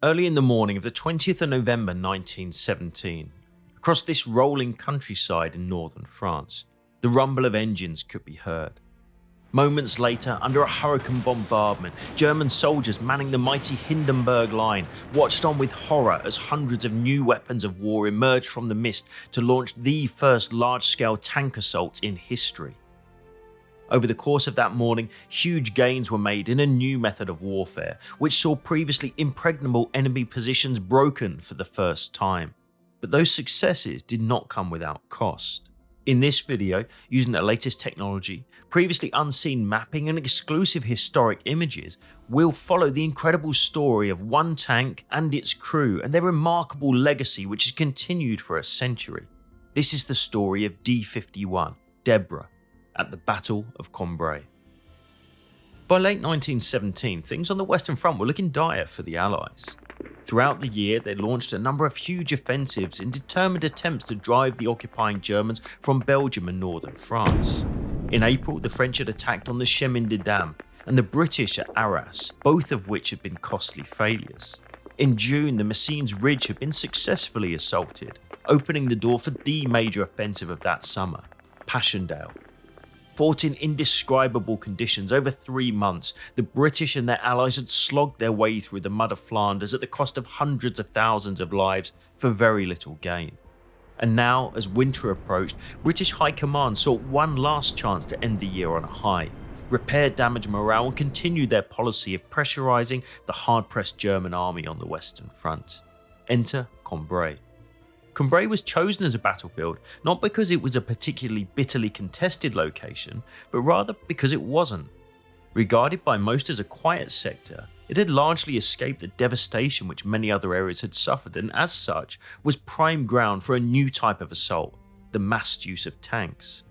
Early in the morning of the 20th of November 1917, across this rolling countryside in northern France, the rumble of engines could be heard. Moments later, under a hurricane bombardment, German soldiers manning the mighty Hindenburg Line watched on with horror as hundreds of new weapons of war emerged from the mist to launch the first large-scale tank assault in history. Over the course of that morning, huge gains were made in a new method of warfare, which saw previously impregnable enemy positions broken for the first time. But those successes did not come without cost. In this video, using the latest technology, previously unseen mapping and exclusive historic images, we'll follow the incredible story of one tank and its crew and their remarkable legacy which has continued for a century. This is the story of D-51, Deborah, at the Battle of Cambrai. By late 1917, things on the Western Front were looking dire for the Allies. Throughout the year, they launched a number of huge offensives in determined attempts to drive the occupying Germans from Belgium and northern France. In April, the French had attacked on the Chemin des Dames and the British at Arras, both of which had been costly failures. In June, the Messines Ridge had been successfully assaulted, opening the door for the major offensive of that summer, Passchendaele. Fought in indescribable conditions over 3 months, the British and their allies had slogged their way through the mud of Flanders at the cost of hundreds of thousands of lives for very little gain. And now, as winter approached, British High Command sought one last chance to end the year on a high, repair damaged morale and continue their policy of pressurising the hard-pressed German army on the Western Front. Enter Cambrai. Cambrai was chosen as a battlefield not because it was a particularly bitterly contested location, but rather because it wasn't. Regarded by most as a quiet sector, it had largely escaped the devastation which many other areas had suffered and as such was prime ground for a new type of assault, the massed use of tanks.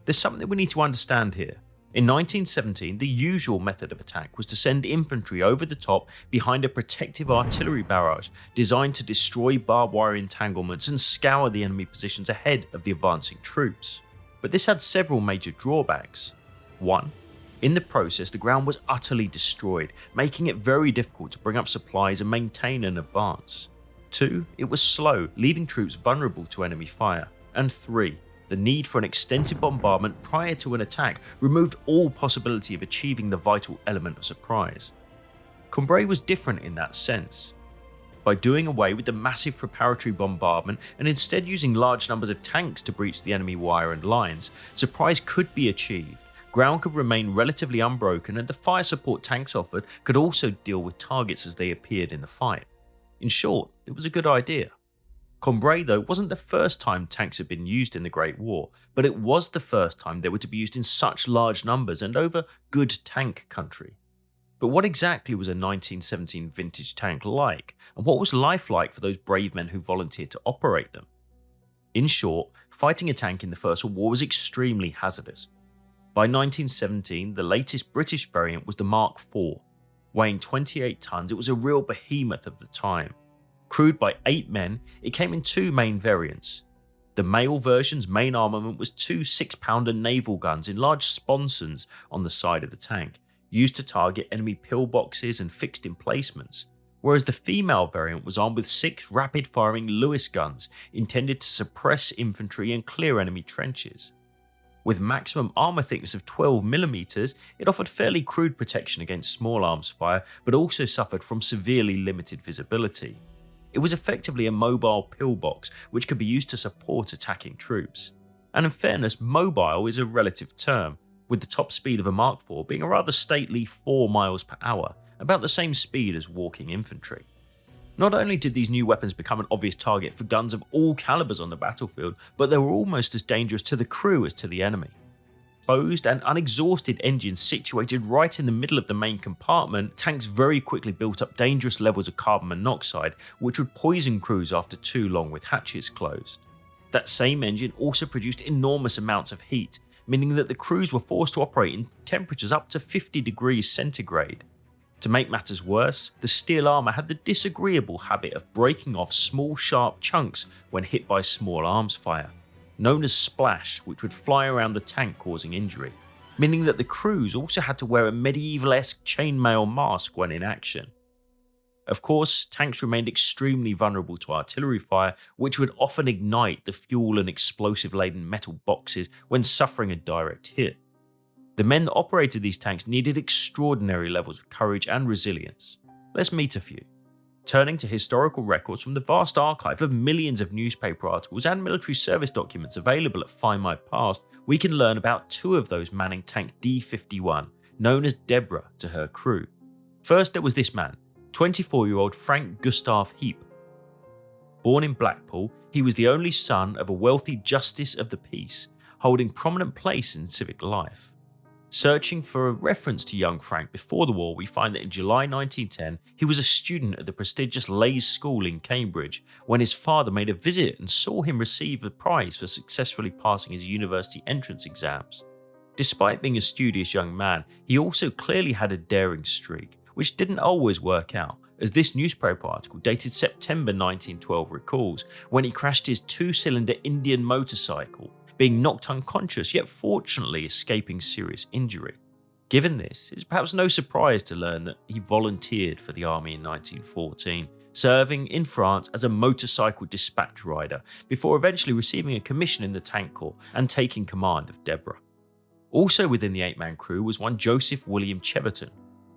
There's something we need to understand here. In 1917, the usual method of attack was to send infantry over the top behind a protective artillery barrage designed to destroy barbed wire entanglements and scour the enemy positions ahead of the advancing troops. But this had several major drawbacks. 1. In the process, the ground was utterly destroyed, making it very difficult to bring up supplies and maintain an advance. 2. It was slow, leaving troops vulnerable to enemy fire. And 3. The need for an extensive bombardment prior to an attack removed all possibility of achieving the vital element of surprise. Cambrai was different in that sense. By doing away with the massive preparatory bombardment and instead using large numbers of tanks to breach the enemy wire and lines, surprise could be achieved, ground could remain relatively unbroken, and the fire support tanks offered could also deal with targets as they appeared in the fight. In short, it was a good idea. Cambrai, though, wasn't the first time tanks had been used in the Great War, but it was the first time they were to be used in such large numbers and over good tank country. But what exactly was a 1917 vintage tank like, and what was life like for those brave men who volunteered to operate them? In short, fighting a tank in the First World War was extremely hazardous. By 1917, the latest British variant was the Mark IV. Weighing 28 tons, it was a real behemoth of the time. Crewed by 8 men, it came in 2 main variants. The male version's main armament was 2 6-pounder naval guns in large sponsons on the side of the tank, used to target enemy pillboxes and fixed emplacements, whereas the female variant was armed with 6 rapid-firing Lewis guns intended to suppress infantry and clear enemy trenches. With maximum armour thickness of 12mm, it offered fairly crude protection against small arms fire, but also suffered from severely limited visibility. It was effectively a mobile pillbox which could be used to support attacking troops. And in fairness, mobile is a relative term, with the top speed of a Mark IV being a rather stately 4 miles per hour, about the same speed as walking infantry. Not only did these new weapons become an obvious target for guns of all calibers on the battlefield, but they were almost as dangerous to the crew as to the enemy. Exposed and unexhausted engines situated right in the middle of the main compartment, tanks very quickly built up dangerous levels of carbon monoxide, which would poison crews after too long with hatches closed. That same engine also produced enormous amounts of heat, meaning that the crews were forced to operate in temperatures up to 50 degrees centigrade. To make matters worse, the steel armour had the disagreeable habit of breaking off small sharp chunks when hit by small arms fire, known as splash, which would fly around the tank causing injury, meaning that the crews also had to wear a medieval-esque chainmail mask when in action. Of course, tanks remained extremely vulnerable to artillery fire, which would often ignite the fuel and explosive-laden metal boxes when suffering a direct hit. The men that operated these tanks needed extraordinary levels of courage and resilience. Let's meet a few. Turning to historical records from the vast archive of millions of newspaper articles and military service documents available at Find My Past, we can learn about two of those manning tank D-51, known as Deborah to her crew. First, there was this man, 24-year-old Frank Gustav Heap. Born in Blackpool, he was the only son of a wealthy justice of the peace, holding prominent place in civic life. Searching for a reference to young Frank before the war, we find that in July 1910, he was a student at the prestigious Leys School in Cambridge when his father made a visit and saw him receive a prize for successfully passing his university entrance exams. Despite being a studious young man, he also clearly had a daring streak, which didn't always work out, as this newspaper article dated September 1912 recalls, when he crashed his two-cylinder Indian motorcycle, being knocked unconscious yet fortunately escaping serious injury. Given this, it's perhaps no surprise to learn that he volunteered for the army in 1914, serving in France as a motorcycle dispatch rider before eventually receiving a commission in the Tank Corps and taking command of Deborah. Also within the 8-man crew was one Joseph William Cheverton.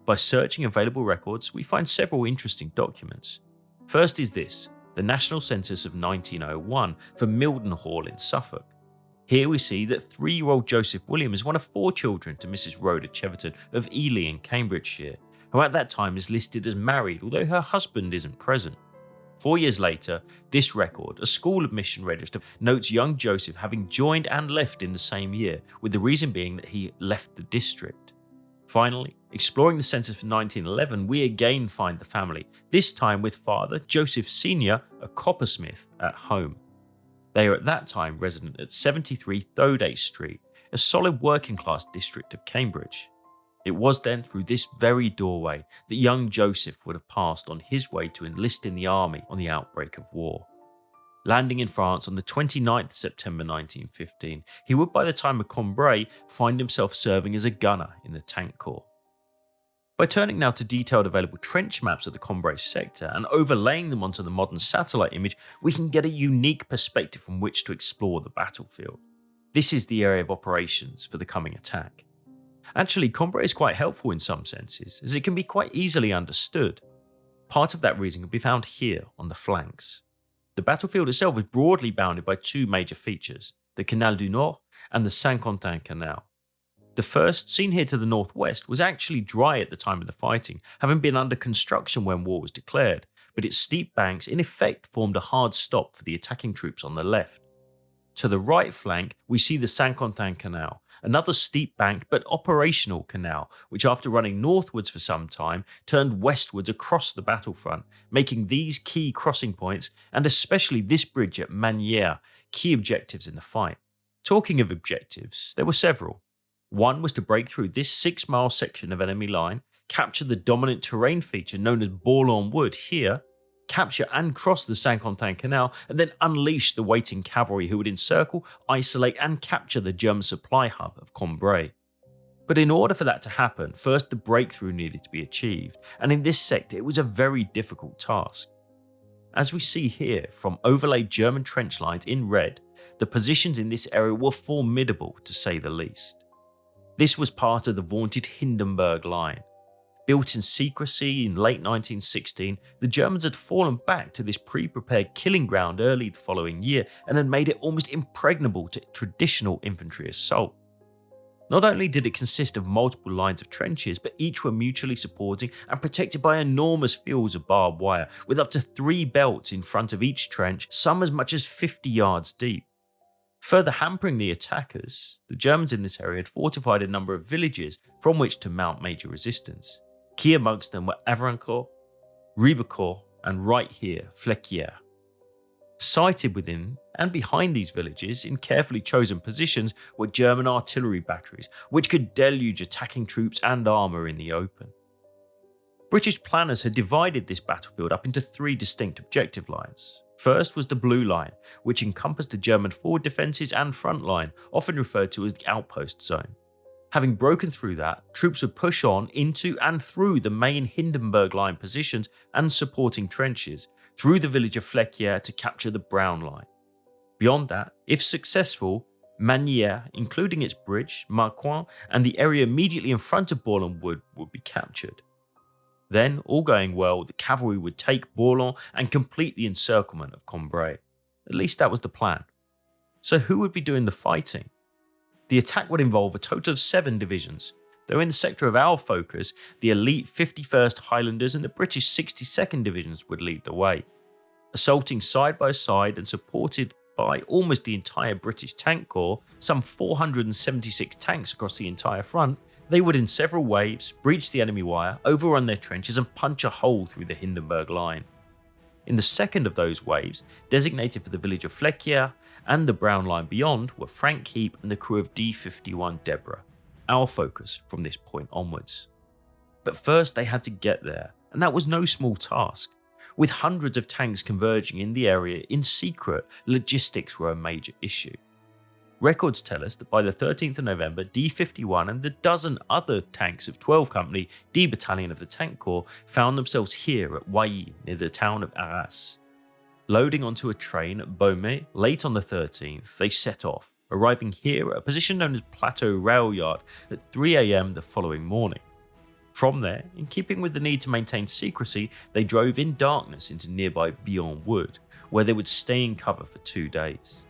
By searching available records, we find several interesting documents. First is this, the National Census of 1901 for Mildenhall in Suffolk. Here we see that 3-year-old Joseph William is one of 4 children to Mrs. Rhoda Cheverton of Ely in Cambridgeshire, who at that time is listed as married, although her husband isn't present. 4 years later, this record, a school admission register, notes young Joseph having joined and left in the same year, with the reason being that he left the district. Finally, exploring the census for 1911, we again find the family, this time with father Joseph Sr., a coppersmith, at home. They are at that time resident at 73 Thoday Street, a solid working-class district of Cambridge. It was then through this very doorway that young Joseph would have passed on his way to enlist in the army on the outbreak of war. Landing in France on the 29th September 1915, he would by the time of Cambrai find himself serving as a gunner in the Tank Corps. By turning now to detailed available trench maps of the Cambrai sector and overlaying them onto the modern satellite image, we can get a unique perspective from which to explore the battlefield. This is the area of operations for the coming attack. Actually, Cambrai is quite helpful in some senses, as it can be quite easily understood. Part of that reason can be found here on the flanks. The battlefield itself is broadly bounded by 2 major features, the Canal du Nord and the Saint-Quentin Canal. The first, seen here to the northwest, was actually dry at the time of the fighting, having been under construction when war was declared, but its steep banks in effect formed a hard stop for the attacking troops on the left. To the right flank, we see the Saint-Quentin Canal, another steep banked but operational canal, which after running northwards for some time, turned westwards across the battlefront, making these key crossing points, and especially this bridge at Magnières, key objectives in the fight. Talking of objectives, there were several. One was to break through this 6-mile section of enemy line, capture the dominant terrain feature known as Bourlon Wood here, capture and cross the Saint-Quentin Canal, and then unleash the waiting cavalry who would encircle, isolate and capture the German supply hub of Cambrai. But in order for that to happen, first the breakthrough needed to be achieved, and in this sector it was a very difficult task. As we see here, from overlaid German trench lines in red, the positions in this area were formidable to say the least. This was part of the vaunted Hindenburg Line. Built in secrecy in late 1916, the Germans had fallen back to this pre-prepared killing ground early the following year and had made it almost impregnable to traditional infantry assault. Not only did it consist of multiple lines of trenches, but each were mutually supporting and protected by enormous fields of barbed wire, with up to 3 belts in front of each trench, some as much as 50 yards deep. Further hampering the attackers, the Germans in this area had fortified a number of villages from which to mount major resistance. Key amongst them were Avrancourt, Ribecourt, and right here, Flequières. Sited within and behind these villages, in carefully chosen positions, were German artillery batteries, which could deluge attacking troops and armour in the open. British planners had divided this battlefield up into 3 distinct objective lines. First was the Blue Line, which encompassed the German forward defences and front line, often referred to as the outpost zone. Having broken through that, troops would push on into and through the main Hindenburg Line positions and supporting trenches, through the village of Flequier to capture the Brown Line. Beyond that, if successful, Magnier, including its bridge, Marcoing, and the area immediately in front of Bourlon Wood would be captured. Then, all going well, the cavalry would take Bourlon and complete the encirclement of Cambrai. At least that was the plan. So who would be doing the fighting? The attack would involve a total of 7 divisions, though in the sector of our focus, the elite 51st Highlanders and the British 62nd Divisions would lead the way. Assaulting side by side and supported by almost the entire British Tank Corps, some 476 tanks across the entire front, they would in several waves breach the enemy wire, overrun their trenches and punch a hole through the Hindenburg Line. In the second of those waves, designated for the village of Flequier and the Brown Line beyond, were Frank Heap and the crew of D51 Deborah, our focus from this point onwards. But first they had to get there, and that was no small task. With hundreds of tanks converging in the area in secret, logistics were a major issue. Records tell us that by the 13th of November, D51 and the dozen other tanks of 12 Company, D Battalion of the Tank Corps, found themselves here at Wailly, near the town of Arras. Loading onto a train at Beaumais late on the 13th, they set off, arriving here at a position known as Plateau Rail Yard at 3 AM the following morning. From there, in keeping with the need to maintain secrecy, they drove in darkness into nearby Bourlon Wood, where they would stay in cover for 2 days.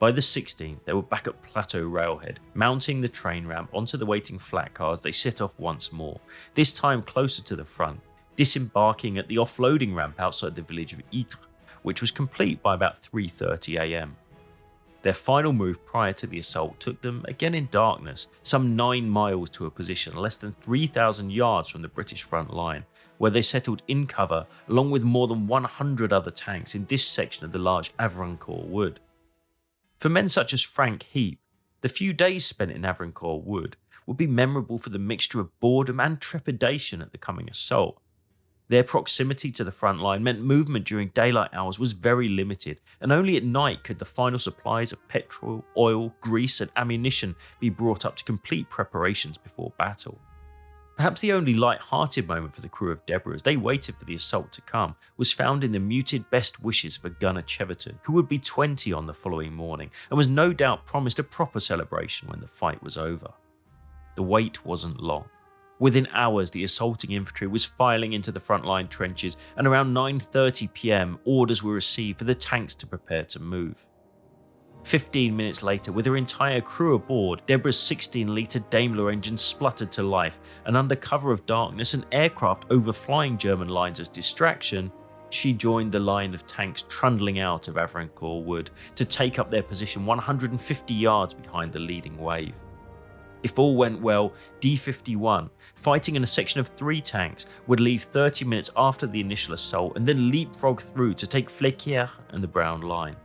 By the 16th, they were back at Plateau Railhead, mounting the train ramp onto the waiting flat cars. They set off once more, this time closer to the front, disembarking at the offloading ramp outside the village of Ytre, which was complete by about 3:30 AM. Their final move prior to the assault took them, again in darkness, some 9 miles to a position less than 3,000 yards from the British front line, where they settled in cover along with more than 100 other tanks in this section of the large Avrancourt Wood. For men such as Frank Heap, the few days spent in Avrancourt Wood would be memorable for the mixture of boredom and trepidation at the coming assault. Their proximity to the front line meant movement during daylight hours was very limited, and only at night could the final supplies of petrol, oil, grease and ammunition be brought up to complete preparations before battle. Perhaps the only light-hearted moment for the crew of Deborah as they waited for the assault to come was found in the muted best wishes for Gunner Cheverton, who would be 20 on the following morning and was no doubt promised a proper celebration when the fight was over. The wait wasn't long. Within hours, the assaulting infantry was filing into the front-line trenches, and around 9:30 PM, orders were received for the tanks to prepare to move. 15 minutes later, with her entire crew aboard, Deborah's 16-litre Daimler engine spluttered to life, and under cover of darkness and aircraft overflying German lines as distraction, she joined the line of tanks trundling out of Avrancourt Wood to take up their position 150 yards behind the leading wave. If all went well, D51, fighting in a section of 3 tanks, would leave 30 minutes after the initial assault and then leapfrog through to take Flequier and the Brown Line.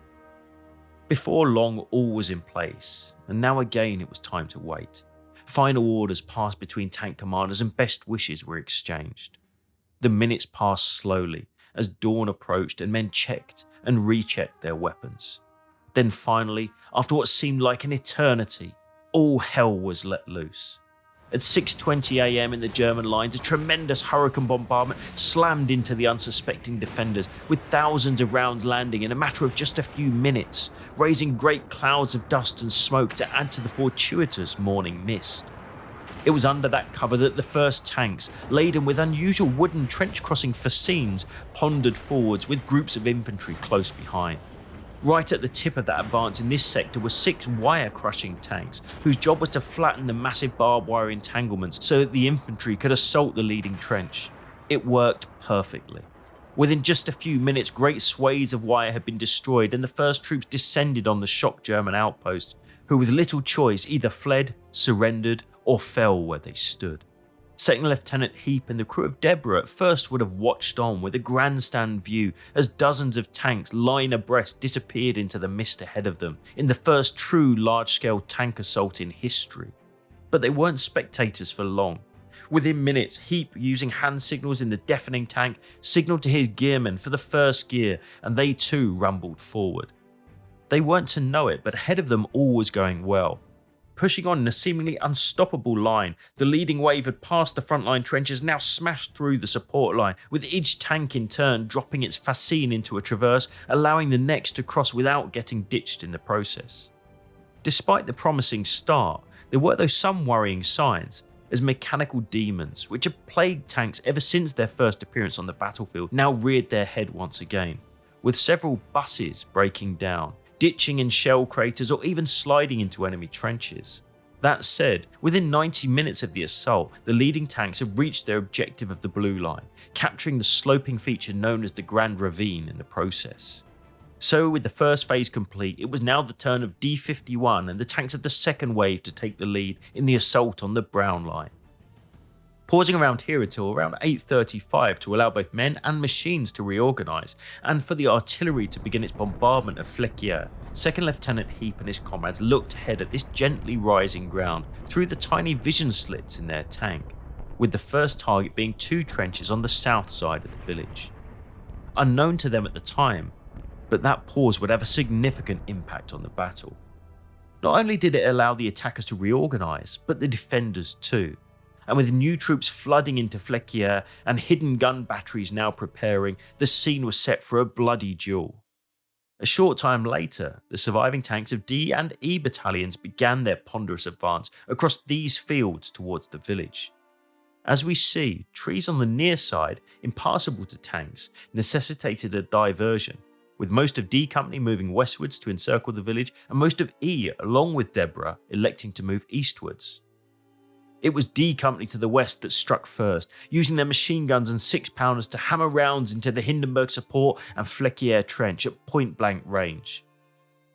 Before long, all was in place, and now again it was time to wait. Final orders passed between tank commanders and best wishes were exchanged. The minutes passed slowly as dawn approached and men checked and rechecked their weapons. Then finally, after what seemed like an eternity, all hell was let loose. At 6:20 AM in the German lines, a tremendous hurricane bombardment slammed into the unsuspecting defenders, with thousands of rounds landing in a matter of just a few minutes, raising great clouds of dust and smoke to add to the fortuitous morning mist. It was under that cover that the first tanks, laden with unusual wooden trench-crossing fascines, pondered forwards with groups of infantry close behind. Right at the tip of that advance in this sector were 6 wire-crushing tanks, whose job was to flatten the massive barbed wire entanglements so that the infantry could assault the leading trench. It worked perfectly. Within just a few minutes, great swathes of wire had been destroyed and the first troops descended on the shocked German outposts, who with little choice either fled, surrendered, or fell where they stood. Second Lieutenant Heap and the crew of Deborah at first would have watched on with a grandstand view as dozens of tanks line abreast disappeared into the mist ahead of them in the first true large-scale tank assault in history. But they weren't spectators for long. Within minutes, Heap, using hand signals in the deafening tank, signalled to his gearmen for the first gear, and they too rumbled forward. They weren't to know it, but ahead of them all was going well. pushing on in a seemingly unstoppable line. The leading wave had passed the frontline trenches, now smashed through the support line, with each tank in turn dropping its fascine into a traverse, allowing the next to cross without getting ditched in the process. Despite the promising start, there were though some worrying signs, as mechanical demons, which had plagued tanks ever since their first appearance on the battlefield, now reared their head once again, with several buses breaking down, ditching in shell craters or even sliding into enemy trenches. That said, within 90 minutes of the assault, the leading tanks had reached their objective of the Blue Line, capturing the sloping feature known as the Grand Ravine in the process. So with the first phase complete, it was now the turn of D-51 and the tanks of the second wave to take the lead in the assault on the Brown Line. Pausing around here until around 8:35 to allow both men and machines to reorganise, and for the artillery to begin its bombardment of Flequier, 2nd Lieutenant Heap and his comrades looked ahead at this gently rising ground through the tiny vision slits in their tank, with the first target being 2 trenches on the south side of the village. Unknown to them at the time, but that pause would have a significant impact on the battle. Not only did it allow the attackers to reorganise, but the defenders too. And with new troops flooding into Flequier and hidden gun batteries now preparing, the scene was set for a bloody duel. A short time later, the surviving tanks of D and E battalions began their ponderous advance across these fields towards the village. As we see, trees on the near side, impassable to tanks, necessitated a diversion, with most of D Company moving westwards to encircle the village and most of E, along with Deborah, electing to move eastwards. It was D Company to the west that struck first, using their machine guns and 6-pounders to hammer rounds into the Hindenburg support and Flequier trench at point-blank range.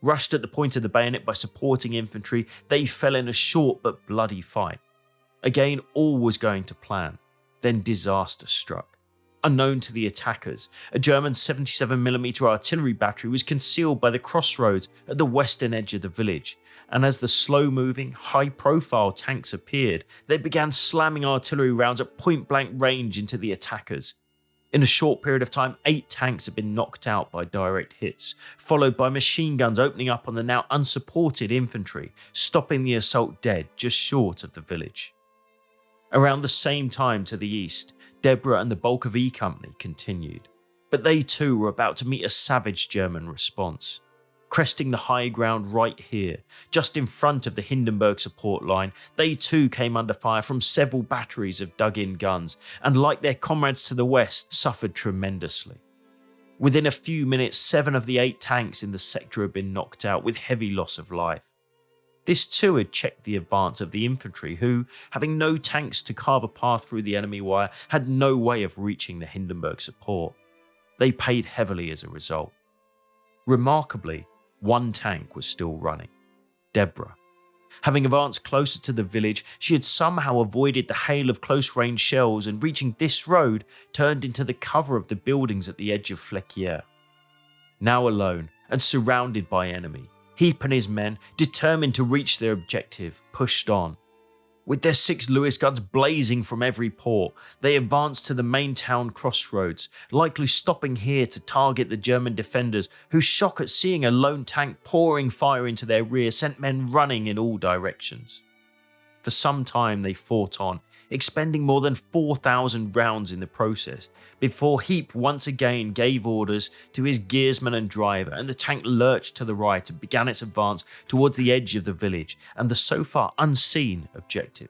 Rushed at the point of the bayonet by supporting infantry, they fell in a short but bloody fight. Again, all was going to plan. Then disaster struck. Unknown to the attackers, a German 77mm artillery battery was concealed by the crossroads at the western edge of the village, and as the slow-moving, high-profile tanks appeared, they began slamming artillery rounds at point-blank range into the attackers. In a short period of time, 8 tanks had been knocked out by direct hits, followed by machine guns opening up on the now unsupported infantry, stopping the assault dead just short of the village. Around the same time to the east, Deborah and the bulk of E Company continued, but they too were about to meet a savage German response. Cresting the high ground right here, just in front of the Hindenburg support line, they too came under fire from several batteries of dug-in guns, and like their comrades to the west, suffered tremendously. Within a few minutes, 7 of the 8 tanks in the sector had been knocked out with heavy loss of life. This too had checked the advance of the infantry who, having no tanks to carve a path through the enemy wire, had no way of reaching the Hindenburg support. They paid heavily as a result. Remarkably, 1 tank was still running, Deborah. Having advanced closer to the village, she had somehow avoided the hail of close-range shells and reaching this road, turned into the cover of the buildings at the edge of Flequier. Now alone and surrounded by enemy, Heap and his men, determined to reach their objective, pushed on. With their 6 Lewis guns blazing from every port, they advanced to the main town crossroads, likely stopping here to target the German defenders, whose shock at seeing a lone tank pouring fire into their rear sent men running in all directions. For some time they fought on, expending more than 4,000 rounds in the process, before Heap once again gave orders to his gearsman and driver, and the tank lurched to the right and began its advance towards the edge of the village and the so far unseen objective.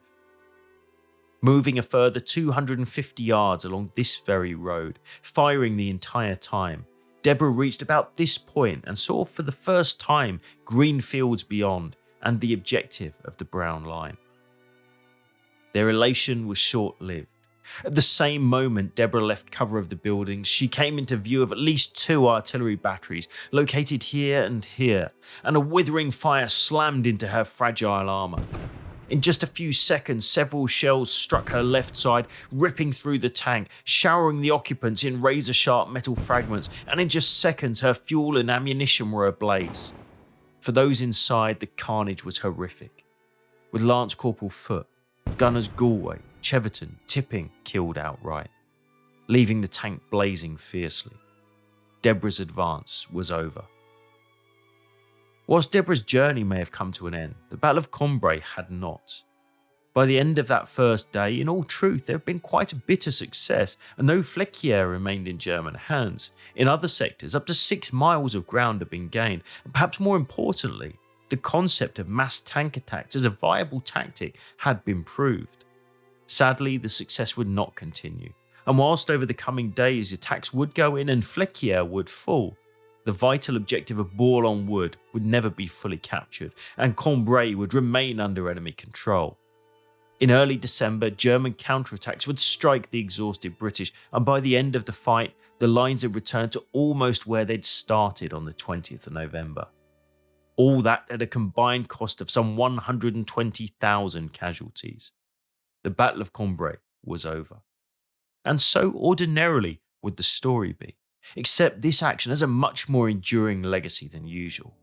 Moving a further 250 yards along this very road, firing the entire time, Deborah reached about this point and saw for the first time green fields beyond and the objective of the Brown Line. Their elation was short-lived. At the same moment Deborah left cover of the buildings, she came into view of at least 2 artillery batteries located here and here, and a withering fire slammed into her fragile armour. In just a few seconds, several shells struck her left side, ripping through the tank, showering the occupants in razor-sharp metal fragments, and in just seconds her fuel and ammunition were ablaze. For those inside, the carnage was horrific, with Lance Corporal Foote, Gunners Galway, Cheverton, Tipping killed outright, leaving the tank blazing fiercely. Deborah's advance was over. Whilst Deborah's journey may have come to an end, the Battle of Cambrai had not. By the end of that first day, in all truth, there had been quite a bitter success, and though Flequier remained in German hands, in other sectors up to 6 miles of ground had been gained, and perhaps more importantly, the concept of mass tank attacks as a viable tactic had been proved. Sadly, the success would not continue, and whilst over the coming days attacks would go in and Flequier would fall, the vital objective of Bourlon-Wood would never be fully captured, and Cambrai would remain under enemy control. In early December, German counterattacks would strike the exhausted British, and by the end of the fight, the lines had returned to almost where they'd started on the 20th of November. All that at a combined cost of some 120,000 casualties. The Battle of Cambrai was over. And so ordinarily would the story be, except this action has a much more enduring legacy than usual.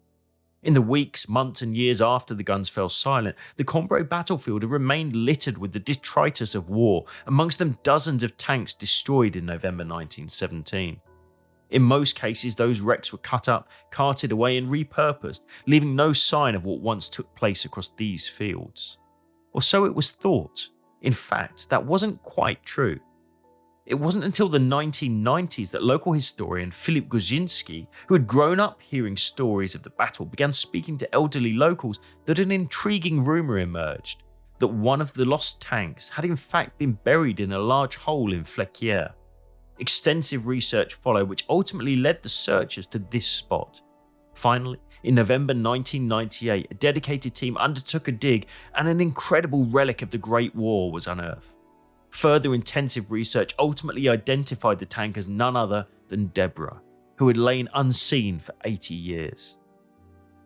In the weeks, months and years after the guns fell silent, the Cambrai battlefield had remained littered with the detritus of war, amongst them dozens of tanks destroyed in November 1917. In most cases, those wrecks were cut up, carted away and repurposed, leaving no sign of what once took place across these fields. Or so it was thought. In fact, that wasn't quite true. It wasn't until the 1990s that local historian Philip Gojinski, who had grown up hearing stories of the battle, began speaking to elderly locals that an intriguing rumour emerged that one of the lost tanks had in fact been buried in a large hole in Flequier. Extensive research followed, which ultimately led the searchers to this spot. Finally, in November 1998, a dedicated team undertook a dig and an incredible relic of the Great War was unearthed. Further intensive research ultimately identified the tank as none other than Deborah, who had lain unseen for 80 years.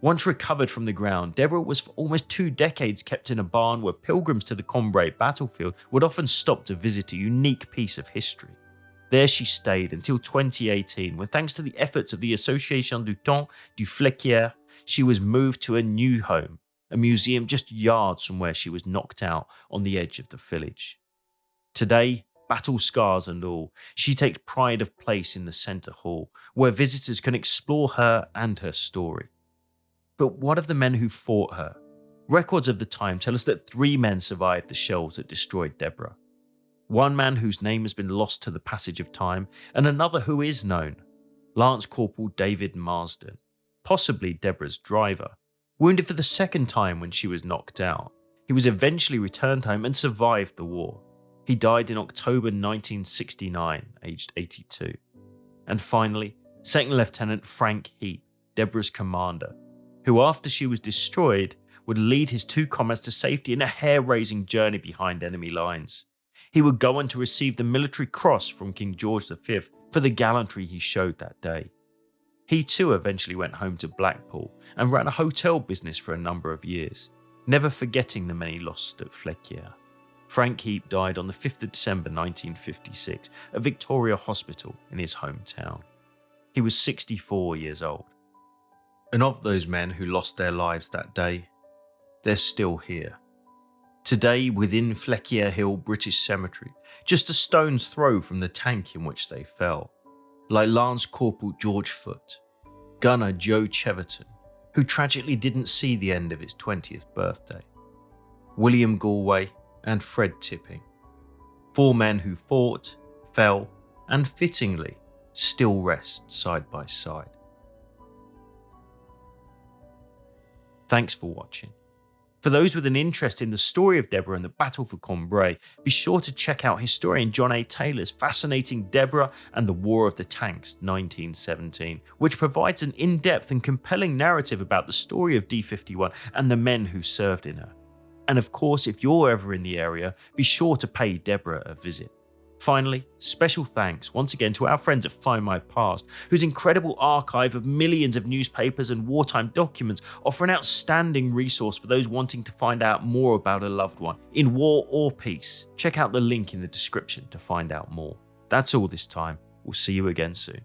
Once recovered from the ground, Deborah was for almost 2 decades kept in a barn where pilgrims to the Cambrai battlefield would often stop to visit a unique piece of history. There she stayed until 2018, when thanks to the efforts of the Association du Temps du Flequier, she was moved to a new home, a museum just yards from where she was knocked out on the edge of the village. Today, battle scars and all, she takes pride of place in the centre hall, where visitors can explore her and her story. But what of the men who fought her? Records of the time tell us that 3 men survived the shells that destroyed Deborah. One man whose name has been lost to the passage of time, and another who is known, Lance Corporal David Marsden, possibly Deborah's driver. Wounded for the 2nd time when she was knocked out, he was eventually returned home and survived the war. He died in October 1969, aged 82. And finally, 2nd Lieutenant Frank Heap, Deborah's commander, who after she was destroyed would lead his 2 comrades to safety in a hair-raising journey behind enemy lines. He would go on to receive the Military Cross from King George V for the gallantry he showed that day. He too eventually went home to Blackpool and ran a hotel business for a number of years, never forgetting the many lost at Flequier. Frank Heap died on the 5th of December 1956 at Victoria Hospital in his hometown. He was 64 years old. And of those men who lost their lives that day, they're still here. Today within Flequier Hill British Cemetery, just a stone's throw from the tank in which they fell, like Lance Corporal George Foote, Gunner Joe Cheverton, who tragically didn't see the end of his 20th birthday, William Galway, and Fred Tipping. 4 men who fought, fell, and fittingly still rest side by side. Thanks for watching. For those with an interest in the story of Deborah and the Battle for Cambrai, be sure to check out historian John A. Taylor's fascinating Deborah and the War of the Tanks 1917, which provides an in-depth and compelling narrative about the story of D51 and the men who served in her. And of course, if you're ever in the area, be sure to pay Deborah a visit. Finally, special thanks once again to our friends at Find My Past, whose incredible archive of millions of newspapers and wartime documents offer an outstanding resource for those wanting to find out more about a loved one, in war or peace. Check out the link in the description to find out more. That's all this time. We'll see you again soon.